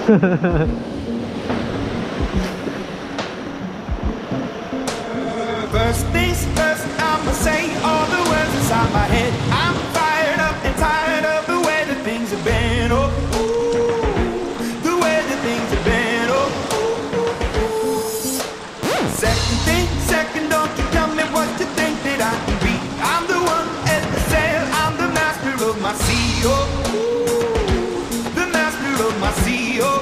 First things first, I'ma say all the words inside my head. I'm fired up and tired of the way that things have been. Oh, ooh, the way that things have been. Oh, ooh. Second thing, second, don't you tell me what you think that I can be. I'm the one at the sail, I'm the master of my sea. Oh, ooh, the master of my sea. Oh,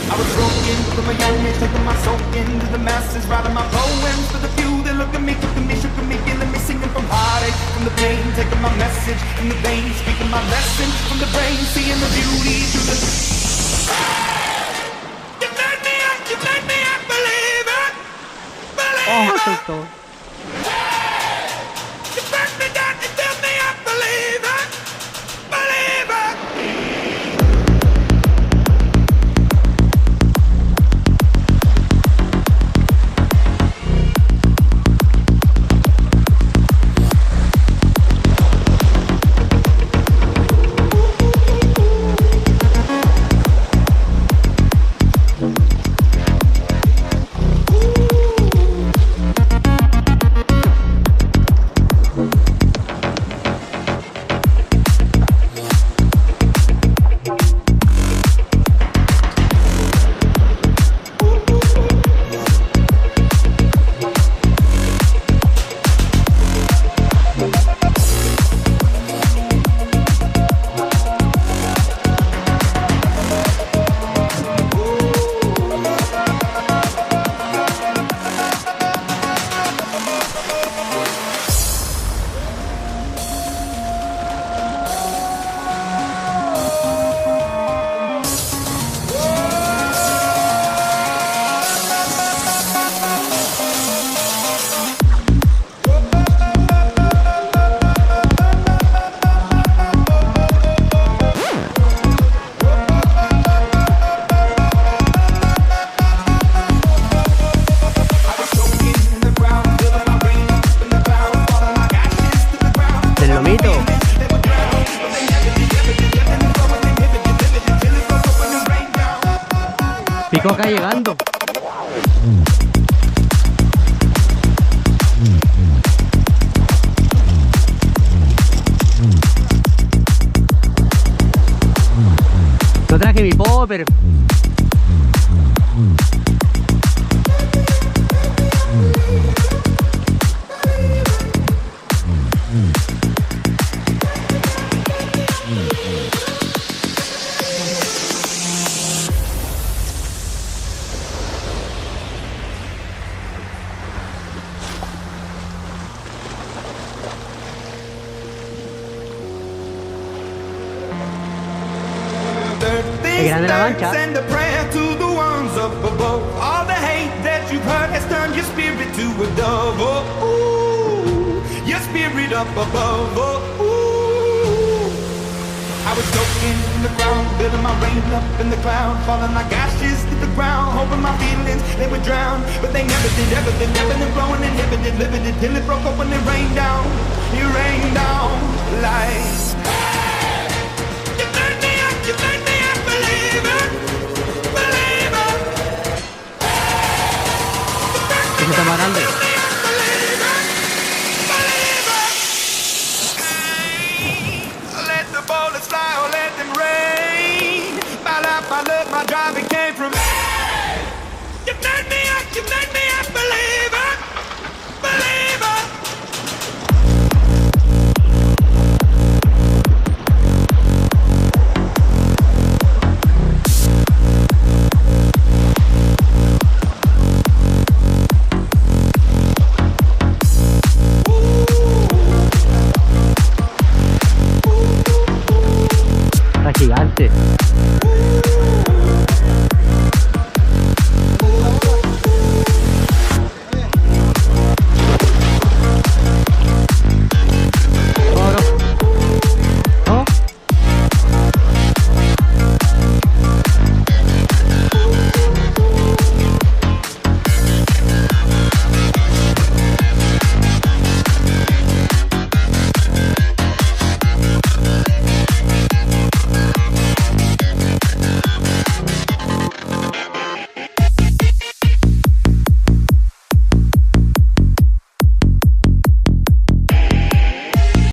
I was broken from a young age, taking my soul into the masses, writing my poems for the few that look at me, cooking me, shook me, feeling me, singing from heartache, from the pain, taking my message from the veins, speaking my lesson from the brain, seeing the beauty through the. You made me a believer, believer. You brought me down, you tell me a believer, believer. Pico acá llegando. No traje mi popper. Grande la mancha. Send a prayer to the ones up above. All the hate that you've heard has turned your spirit to a dove. Oh, ooh, your spirit up above. Oh, ooh. I was soaking in the ground, building my rain up in the cloud, falling like ashes to the ground, hoping my feelings they would drown, but they never did. Everything ebbing and flowing, inhibited, limited, till it broke up when it rained down. It rained down like. You made me a believer, believer. ¿Qué se está matando?